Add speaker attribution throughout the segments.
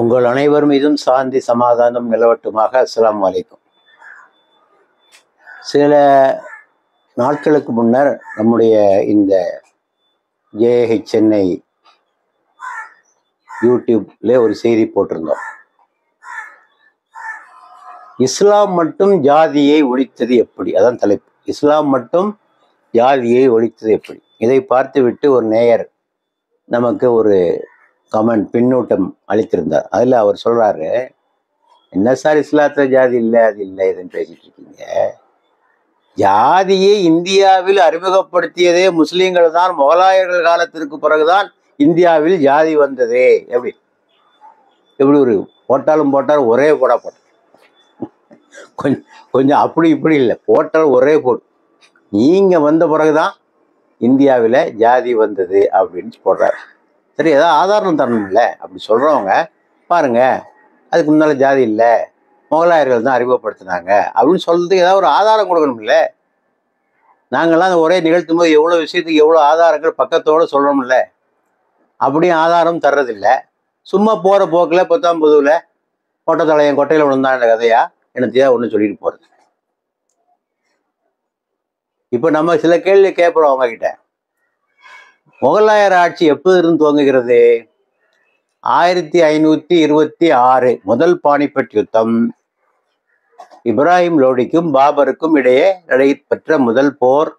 Speaker 1: உங்கள் அனைவர் மீதும் சாந்தி சமாதானம் நிலவட்டுமாக. அஸ்ஸலாமு அலைக்கும். சில நாட்களுக்கு முன்னர் நம்முடைய இந்த ஜேஹெச் சென்னை யூடியூப்ல ஒரு செய்தி போட்டிருந்தோம். இஸ்லாம் மட்டும் ஜாதியை ஒழித்தது எப்படி? அதான் தலைப்பு. இஸ்லாம் மட்டும் ஜாதியை ஒழித்தது எப்படி? இதை பார்த்துவிட்டு ஒரு நேயர் நமக்கு ஒரு கமெண்ட் பின்னூட்டம் அளித்திருந்தார். அதில் அவர் சொல்றாரு, என்ன சார் இஸ்லாத்துல ஜாதி இல்லை, அது இல்லை, இதுன்னு பேசிட்டு இருக்கீங்க. ஜாதியை இந்தியாவில் அறிமுகப்படுத்தியதே முஸ்லீம்கள் தான். முகலாயர்கள் காலத்திற்கு பிறகுதான் இந்தியாவில் ஜாதி வந்ததே. எப்படி எப்படி ஒரு போட்டாலும் போட்டாலும் ஒரே போட போட்ட கொஞ்சம் கொஞ்சம் அப்படி இப்படி இல்லை, போட்டாலும் ஒரே போடு. நீங்க வந்த பிறகுதான் இந்தியாவில் ஜாதி வந்தது அப்படின்னு போடுறாரு. சரி, ஏதாவது ஆதாரம் தரணும்ல. அப்படி சொல்றவங்க பாருங்க, அதுக்கு முன்னால ஜாதி இல்லை, முகலாயர்கள் தான் அறிமுகப்படுத்தினாங்க அப்படின்னு சொல்றதுக்கு ஏதாவது ஒரு ஆதாரம் கொடுக்கணும்ல. நாங்கள்லாம் அந்த ஒரே நிகழ்த்தும் போது எவ்வளோ விஷயத்துக்கு எவ்வளோ ஆதாரங்கள் பக்கத்தோடு சொல்கிறோம்ல. அப்படியும் ஆதாரம் தர்றதில்லை. சும்மா போகிற போக்கில் 19ல் கொட்டத்தலையன் கொட்டையில் விழுந்தான் கதையா என்னத்தையா ஒன்று சொல்லிட்டு போகிறது. இப்போ நம்ம சில கேள்வி கேட்குறோம் அவங்ககிட்ட. முகலாயர் ஆட்சி எப்போது இருந்து துவங்குகிறது? 1526 முதல் பானிபட் யுத்தம். இப்ராஹிம் லோடிக்கும் பாபருக்கும் இடையே நடைபெற்ற முதல் போர்.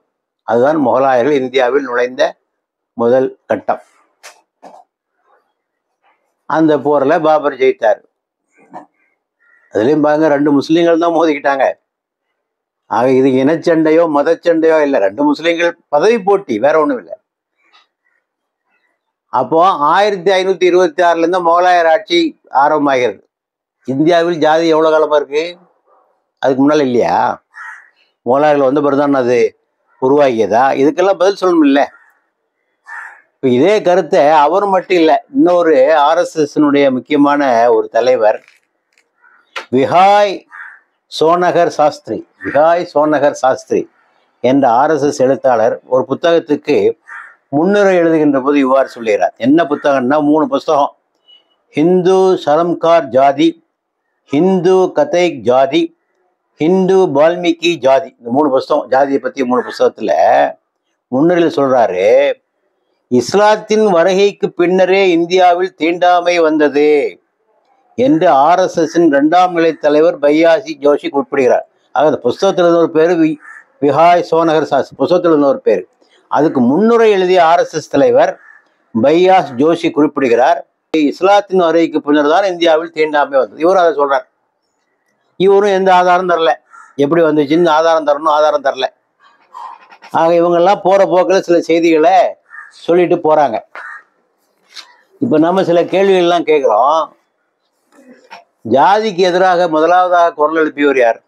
Speaker 1: அதுதான் முகலாயர்கள் இந்தியாவில் நுழைந்த முதல் கட்டம். அந்த போர்ல பாபர் ஜெயித்தார். அதுலயும் பாருங்க, 2 முஸ்லீம்கள் தான் மோதிக்கிட்டாங்க. ஆக இது இனச்சண்டையோ மதச்சண்டையோ இல்லை, 2 முஸ்லீம்கள் பதவி போட்டி, வேற ஒண்ணும் இல்லை. அப்போ 1526 இருந்து முகலாயர் ஆட்சி ஆரம்பமாகிறது. இந்தியாவில் ஜாதி எவ்வளவு காலமா இருக்கு? அதுக்கு முன்னால இல்லையா? முகலாயர்கள் வந்த பிறகுதான் அது உருவாகியதா? இதுக்கெல்லாம் பதில் சொல்லணும் இல்லை. இப்போ இதே கருத்தை அவர் மட்டும் இல்லை, இன்னொரு ஆர்எஸ்எஸ்னுடைய முக்கியமான ஒரு தலைவர் விஹாய் சோனகர் சாஸ்திரி என்ற ஆர்எஸ்எஸ் எழுத்தாளர் ஒரு புத்தகத்துக்கு முன்னுரை எழுதுகின்ற போது இவ்வாறு சொல்லுகிறார். என்ன புத்தகம்னா 3 புத்தகம். ஹிந்து சரம்கார் ஜாதி, ஹிந்து கதைக் ஜாதி, ஹிந்து வால்மீகி ஜாதி. இந்த 3 புஸ்தகம், ஜாதியை பற்றி 3 புஸ்தகத்துல முன்னுரையில் சொல்றாரு, இஸ்லாத்தின் வருகைக்கு பின்னரே இந்தியாவில் தீண்டாமை வந்தது என்று ஆர்எஸ்எஸ்ஸின் 2ஆம் நிலை தலைவர் பையாசி ஜோஷி குறிப்பிடுகிறார். ஆக அந்த புஸ்தகத்தில் இருந்த ஒரு பேர் விஹாய் சோனகர் சாஸ்திரி, புஸ்தகத்தில் இருந்த ஒரு பேர். அதுக்கு முன்னுரை எழுதிய ஆர்எஸ்எஸ் தலைவர் பையாஸ் ஜோஷி குறிப்பிடுகிறார், இஸ்லாத்தின் வருகைக்கு பின்னர் தான் இந்தியாவில் தீண்டாமை வந்தது. இவரும் அதை சொல்றார். இவரும் எந்த ஆதாரம் தரல. எப்படி வந்துச்சுன்னு ஆதாரம் தரணும், ஆதாரம் தரல. ஆக இவங்கெல்லாம் போற போக்கில் சில செய்திகளை சொல்லிட்டு போறாங்க. இப்ப நம்ம சில கேள்விகள்லாம் கேட்கிறோம். ஜாதிக்கு எதிராக முதலாவதாக குரல் எழுப்பியவர் யார்?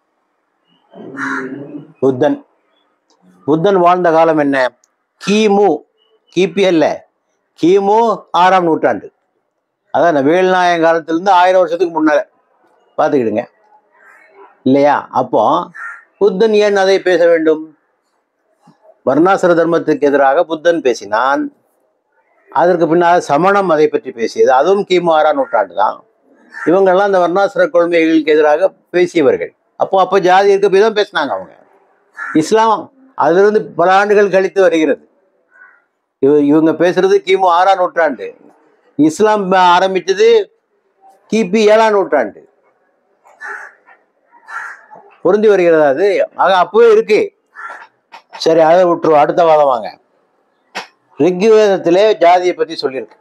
Speaker 1: புத்தன் வாழ்ந்த காலம் என்ன? கிபி அல்ல, கிமு 6ஆம் நூற்றாண்டு. அதான் வேல்நாயகம் காலத்திலிருந்து 1000 வருஷத்துக்கு முன்னால பார்த்துக்கிடுங்க இல்லையா? அப்போ புத்தன் ஏன் அதை பேச வேண்டும்? வர்ணாசிர தர்மத்துக்கு எதிராக புத்தன் பேசினான். அதற்கு பின்னால் சமணம் அதை பற்றி பேசியது, அதுவும் கிமு 6ஆம் நூற்றாண்டு தான். இவங்கெல்லாம் அந்த வர்ணாசிர கொள்கைகளுக்கு எதிராக பேசியவர்கள். அப்போ ஜாதி இருக்க போய் தான் பேசினாங்க அவங்க. இஸ்லாம் அதிலிருந்து பல ஆண்டுகள் கழித்து வருகிறது. இவங்க பேசுறது கிமு 6ஆம் நூற்றாண்டு. இஸ்லாம் ஆரம்பித்தது கிபி 7ஆம் நூற்றாண்டு. பொருந்தி வருகிறதா அது? ஆக அப்பவே இருக்கு. சரி, அதை விட்டுருவோம். அடுத்த வாதம் வாங்க. ரிக்வேதத்திலே ஜாதியை பற்றி சொல்லியிருக்கு.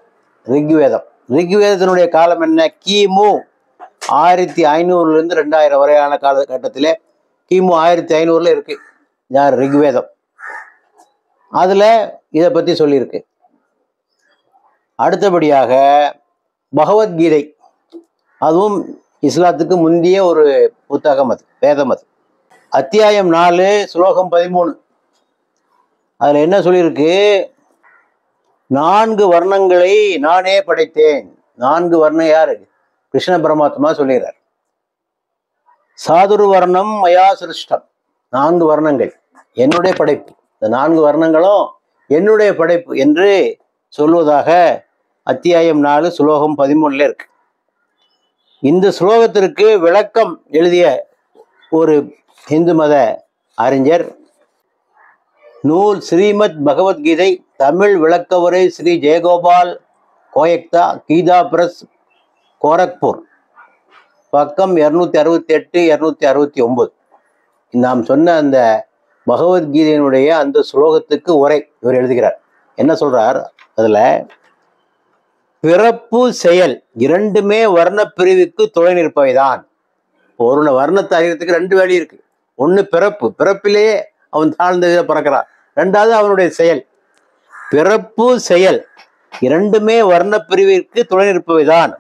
Speaker 1: ரிக்வேதத்தினுடைய காலம் என்ன? கிமு 1500 2000 வரையான காலகட்டத்திலே கிமு 1500 இருக்கு. யார்? ரிக்வேதம். அதுல இதை பத்தி சொல்லியிருக்கு. அடுத்தபடியாக பகவத்கீதை, அதுவும் இஸ்லாத்துக்கு முந்தைய ஒரு புத்தகம், அது வேதம். அது அத்தியாயம் 4 ஸ்லோகம் 13. அதுல என்ன சொல்லியிருக்கு? 4 வர்ணங்களை நானே படைத்தேன். 4 வர்ணம் யாரு? கிருஷ்ண பரமாத்மா சொல்லுகிறார். சாதுர் வர்ணம் மயா சிருஷ்டம். 4 வர்ணங்கள் என்னுடைய படைப்பு. இந்த 4 வர்ணங்களும் என்னுடைய படைப்பு என்று சொல்வதாக அத்தியாயம் 4 ஸ்லோகம் 13 இருக்கு. இந்த ஸ்லோகத்திற்கு விளக்கம் எழுதிய ஒரு இந்து மத அறிஞர், நூல் ஸ்ரீமத் பகவத்கீதை தமிழ் விளக்க உரை ஸ்ரீ ஜெயகோபால் கோயக்தா, கீதா பிரஸ், கோரக்பூர், பக்கம் 268 269. நாம் சொன்ன அந்த பகவத்கீதையினுடைய அந்த ஸ்லோகத்துக்கு உரை இவர் எழுதுகிறார். என்ன சொல்றார் அதுல? பிறப்பு செயல் இரண்டுமே வர்ண பிரிவுக்கு துணை நிற்பவைதான். ஒரு வர்ணத்தை அறிகிறதுக்கு ரெண்டு வழி இருக்கு. ஒன்று பிறப்பு, பிறப்பிலேயே அவன் தாழ்ந்த பிறக்கிறான். ரெண்டாவது அவனுடைய செயல். பிறப்பு செயல் இரண்டுமே வர்ண பிரிவிற்கு துணை நிற்பவைதான்.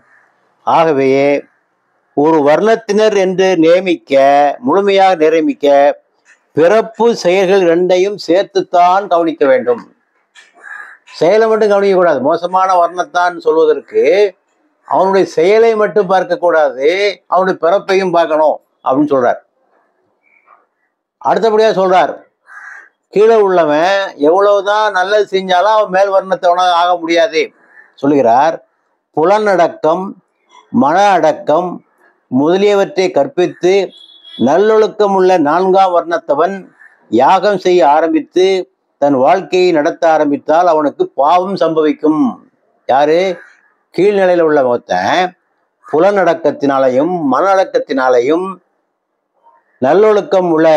Speaker 1: ஆகவே ஒரு வர்ணத்தினர் என்று முழுமையாக நியமிக்க பிறப்பு செயல்கள் இரண்டையும் சேர்த்துத்தான் கவனிக்க வேண்டும். செயலை மட்டும் கவனிக்க கூடாது. மோசமான வர்ணத்தான் சொல்வதற்கு அவனுடைய செயலை மட்டும் பார்க்க கூடாது, அவனுடைய பிறப்பையும் பார்க்கணும் அப்படின்னு சொல்றார். அடுத்தபடியா சொல்றார், கீழே உள்ளவன் எவ்வளவுதான் நல்லது செஞ்சாலும் அவன் மேல் வர்ணத்தவனாக ஆக முடியாது சொல்லுகிறார். புலனடக்கம், மன அடக்கம் முதலியவற்றை கற்பித்து நல்லொழுக்கம் உள்ள 4ஆம் வர்ணத்தவன் யாகம் செய்ய ஆரம்பித்து தன் வாழ்க்கையை நடத்த ஆரம்பித்தால் அவனுக்கு பாவம் சம்பவிக்கும். யாரு? கீழ்நிலையில் உள்ள ஒருத்தன் புலனடக்கத்தினாலையும் மன அடக்கத்தினாலையும் நல்லொழுக்கம் உள்ள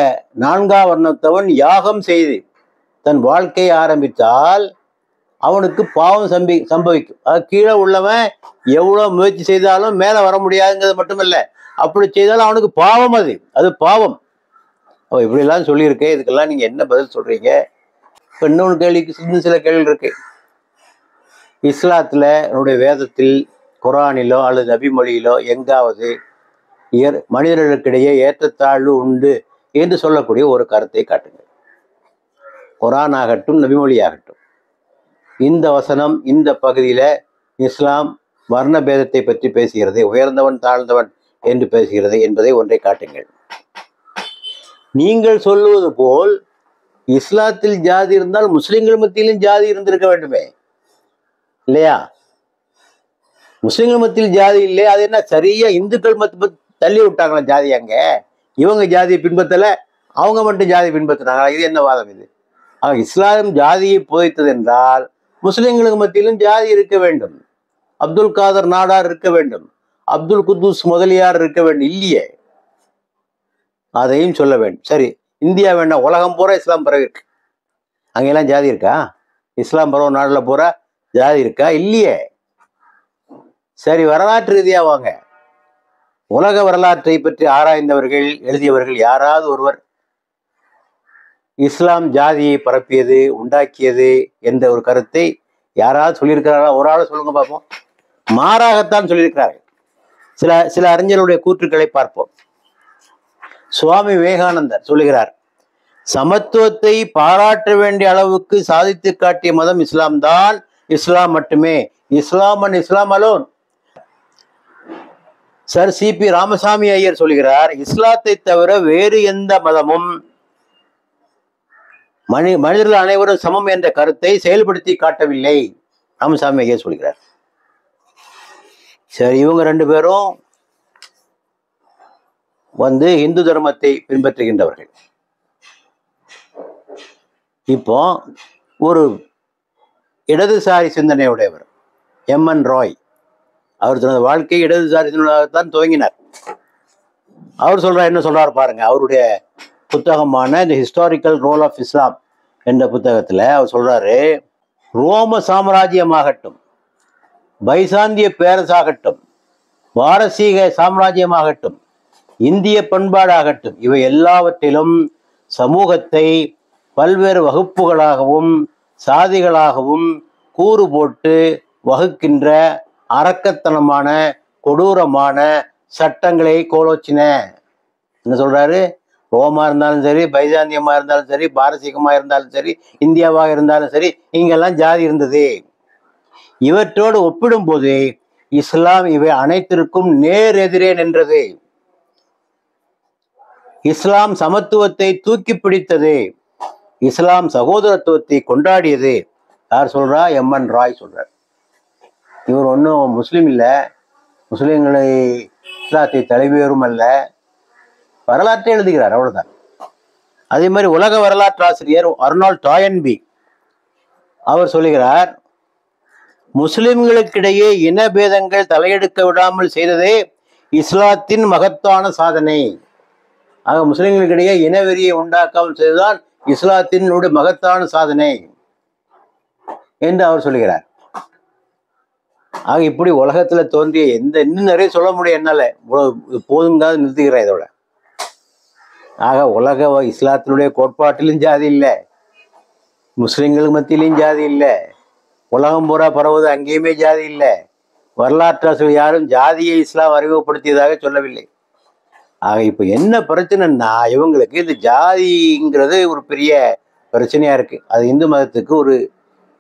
Speaker 1: 4ஆம் வர்ணத்தவன் யாகம் செய்து தன் வாழ்க்கையை ஆரம்பித்தால் அவனுக்கு பாவம் சம்பவிக்கும். அது கீழே உள்ளவன் எவ்வளவு முயற்சி செய்தாலும் மேல வர முடியாதுங்கிறது மட்டுமல்ல, அப்படி செய்தாலும் அவனுக்கு பாவம். அது பாவம். இப்படிலாம் சொல்லியிருக்கேன். இதுக்கெல்லாம் நீங்க என்ன பதில் சொல்றீங்க? இப்போ இன்னொன்று கேள்விக்கு இன்னும் சில கேள்வி இருக்கு. இஸ்லாத்துல என்னுடைய வேதத்தில், குரானிலோ அல்லது நபிமொழியிலோ எங்காவது மனிதர்களுக்கிடையே ஏற்றத்தாழ்வு உண்டு என்று சொல்லக்கூடிய ஒரு கருத்தை காட்டுங்கள். குரான் ஆகட்டும், நபிமொழி ஆகட்டும், இந்த வசனம் இந்த பகுதியில இஸ்லாம் வர்ண பேதத்தை பற்றி பேசுகிறது, உயர்ந்தவன் தாழ்ந்தவன் என்று பேசுகிறது என்பதை ஒன்றை காட்டுங்கள். நீங்கள் சொல்லுவது போல் இஸ்லாத்தில் ஜாதி இருந்தால் முஸ்லிம்கள் மத்தியிலும் ஜாதி இருந்திருக்க வேண்டுமே, இல்லையா? முஸ்லிம்கள் மத்தியில் ஜாதி இல்லையா? அது என்ன சரியா இந்துக்கள் மத்திய தள்ளி விட்டாங்களா ஜாதி? அங்க இவங்க ஜாதியை பின்பற்றல, அவங்க மட்டும் ஜாதி பின்பற்றினாங்களா? இது என்ன வாதம் இது? இஸ்லாம் ஜாதியை புதைத்தது என்றால் முஸ்லிம்களுக்கு மத்தியிலும் ஜாதி இருக்க வேண்டும். அப்துல் காதர் நாடார் இருக்க வேண்டும், அப்துல் குத்தூஸ் முதலியார் இருக்க வேண்டும். இல்லையே, அதையும் சொல்ல வேண்டும். சரி, இந்தியா வேண்டாம், உலகம் பூரா இஸ்லாம் பரவி இருக்கு, அங்கெல்லாம் ஜாதி இருக்கா? இஸ்லாம் பரவ நாடுல பூரா ஜாதி இருக்கா? இல்லையே. சரி, வரலாற்று ரீதியா வாங்க. உலக வரலாற்றை பற்றி ஆராய்ந்தவர்கள், எழுதியவர்கள் யாராவது ஒருவர் இஸ்லாம் ஜாதியை பரப்பியது, உண்டாக்கியது என்ற ஒரு கருத்தை யாராவது சொல்லியிருக்கிறாரா? ஒரு ஆள் சொல்லுங்க பார்ப்போம். மாறாகத்தான் சொல்லியிருக்கிறார்கள். சில அறிஞர்களுடைய கூற்றுக்களை பார்ப்போம். சுவாமி விவேகானந்தர் சொல்லுகிறார், சமத்துவத்தை பாராட்ட வேண்டிய அளவுக்கு சாதித்து காட்டிய மதம் இஸ்லாம் தான், இஸ்லாம் மட்டுமே. Islam and Islam alone. Sir C P Ramaswamy Iyer சொல்கிறார், இஸ்லாத்தை தவிர வேறு எந்த மதமும் மனிதர்கள் அனைவரும் சமம் என்ற கருத்தை செயல்படுத்தி காட்டவில்லை. ராமசாமி ஐயர் சொல்கிறார். சரி, இவங்க ரெண்டு பேரும் இந்து தர்மத்தை பின்பற்றுகின்றவர்கள். இப்போ ஒரு இடதுசாரி சிந்தனையுடையவர் எம்என் ராய், அவர் தனது வாழ்க்கை இடதுசாரி சிந்தனையாகத்தான் துவங்கினார். அவர் சொல்றார், என்ன சொல்றார் பாருங்க. அவருடைய புத்தகமான தி ஹிஸ்டாரிக்கல் ரோல் ஆஃப் இஸ்லாம் என்ற புத்தகத்துல அவர் சொல்றாரு, ரோம சாம்ராஜ்யமாகட்டும், பைசாந்திய பேரரசாகட்டும், பாரசீக சாம்ராஜ்யமாகட்டும், இந்திய பண்பாடாகட்டும், இவை எல்லாவற்றிலும் சமூகத்தை பல்வேறு வகுப்புகளாகவும் சாதிகளாகவும் கூறு போட்டு வகுக்கின்ற அரக்கத்தனமான கொடூரமான சட்டங்களை கோலோச்சின. என்ன சொல்றாரு? ரோமா இருந்தாலும் சரி, பைசாந்தியமா இருந்தாலும் சரி, பாரசீகமா இருந்தாலும் சரி, இந்தியாவாக இருந்தாலும் சரி, இங்கெல்லாம் ஜாதி இருந்தது. இவற்றோடு ஒப்பிடும்போது இஸ்லாம் இவை அனைத்திற்கும் நேர் எதிரே நின்றது. இஸ்லாம் சமத்துவத்தை தூக்கி பிடித்தது, இஸ்லாம் சகோதரத்துவத்தை கொண்டாடியது. யார் சொல்றா? எம்என் ராய் சொல்றார். இவர் ஒன்றும் முஸ்லீம் இல்லை, முஸ்லீம்களை இஸ்லாத்தை தலைமையோரும் அல்ல, வரலாற்றை எழுதுகிறார், அவ்வளவுதான். அதே மாதிரி உலக வரலாற்று ஆசிரியர் அர்னால்ட் டாயன்பி அவர் சொல்லுகிறார், முஸ்லிம்களுக்கிடையே இனபேதங்கள் தலையெடுக்க விடாமல் செய்ததே இஸ்லாத்தின் மகத்தான சாதனை. ஆக முஸ்லிம்களுக்கிடையே இனவெறியை உண்டாக்காமல் செய்ததுதான் இஸ்லாத்தினுடைய மகத்தான சாதனை என்று அவர் சொல்லுகிறார். ஆக இப்படி உலகத்துல தோன்றிய இன்னும் நிறைய சொல்ல முடியும், என்னால போதுங்காது நிறுத்துகிறேன் இதோட. ஆக உலக இஸ்லாத்தினுடைய கோட்பாட்டிலும் ஜாதி இல்லை, முஸ்லிம்கள் மத்தியிலையும் ஜாதி இல்லை, உலகம் பூரா பரவுவது அங்கேயுமே ஜாதி இல்லை. வரலாற்றாசிரியர் யாரும் ஜாதியை இஸ்லாம் அறிமுகப்படுத்தியதாக சொல்லவில்லை. ஆக இப்போ என்ன பிரச்சனைன்னா, இவங்களுக்கு இந்த ஜாதிங்கிறது ஒரு பெரிய பிரச்சனையா இருக்கு. அது இந்து மதத்துக்கு ஒரு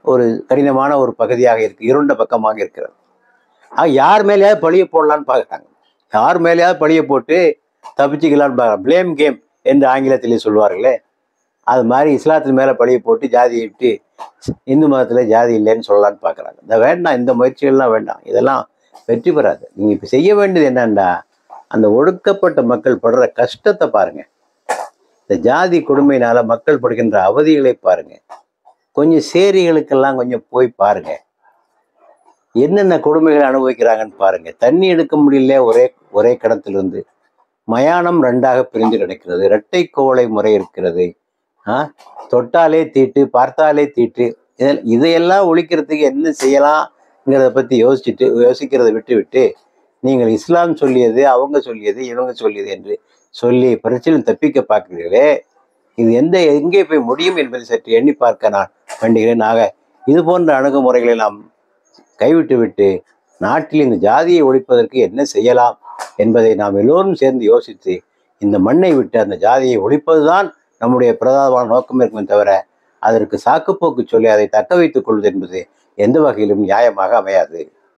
Speaker 1: ஒரு கடினமான ஒரு பகுதியாக இருக்கு, இருண்ட பக்கமாக இருக்கிறது. ஆக யார் மேலேயாவது பழிய போடலான்னு பார்க்குறாங்க, யார் மேலேயாவது பழிய போட்டு தப்பிச்சுக்கலான்னு பார்க்குறாங்க. பிளேம் கேம் என்று ஆங்கிலத்திலே சொல்வார்களே, அது மாதிரி இஸ்லாத்தின் மேலே பழிய போட்டு ஜாதியை விட்டு இந்து மதத்தில் ஜாதி இல்லைன்னு சொல்லலான்னு பார்க்குறாங்க. இந்த வேண்டாம், இந்த முயற்சிகள்லாம் வேண்டாம், இதெல்லாம் வெற்றி பெறாது. நீங்கள் இப்போ செய்ய வேண்டியது என்னன்னா, அந்த ஒடுக்கப்பட்ட மக்கள் படுற கஷ்டத்தை பாருங்க, இந்த ஜாதி கொடுமையினால மக்கள் படுகின்ற அவதிகளை பாருங்க, கொஞ்சம் சேரிகளுக்கெல்லாம் கொஞ்சம் போய் பாருங்க, என்னென்ன கொடுமைகள் அனுபவிக்கிறாங்கன்னு பாருங்க. தண்ணி எடுக்க முடியல ஒரே கிணத்திலிருந்து, மயானம் ரெண்டாக பிரிந்து கிடக்கிறது, இரட்டை கோவலை முறை இருக்கிறது, தொட்டாலே தீட்டு பார்த்தாலே தீட்டு. இதையெல்லாம் ஒழிக்கிறதுக்கு என்ன செய்யலாம்ங்கிறத பற்றி யோசிக்கிறதை விட்டு நீங்கள் இஸ்லாம் சொல்லியது, அவங்க சொல்லியது, இவங்க சொல்லியது என்று சொல்லி பிரச்சனை தப்பிக்க பார்க்கிறீர்களே, இது எங்கே போய் முடியும் என்பதை சற்று எண்ணி பார்க்க நான் வேண்டுகிறேன். ஆக இது போன்ற அணுகுமுறைகளை நாம் கைவிட்டு நாட்டில் இந்த ஜாதியை ஒழிப்பதற்கு என்ன செய்யலாம் என்பதை நாம் எல்லோரும் சேர்ந்து யோசித்து இந்த மண்ணை விட்டு அந்த ஜாதியை ஒழிப்பதுதான் நம்முடைய பிரதானமான நோக்கம் இருக்குமே தவிர, அதற்கு சாக்குப்போக்கு சொல்லி அதை தக்க வைத்துக் கொள்வது என்பது எந்த வகையிலும் நியாயமாக அமையாது.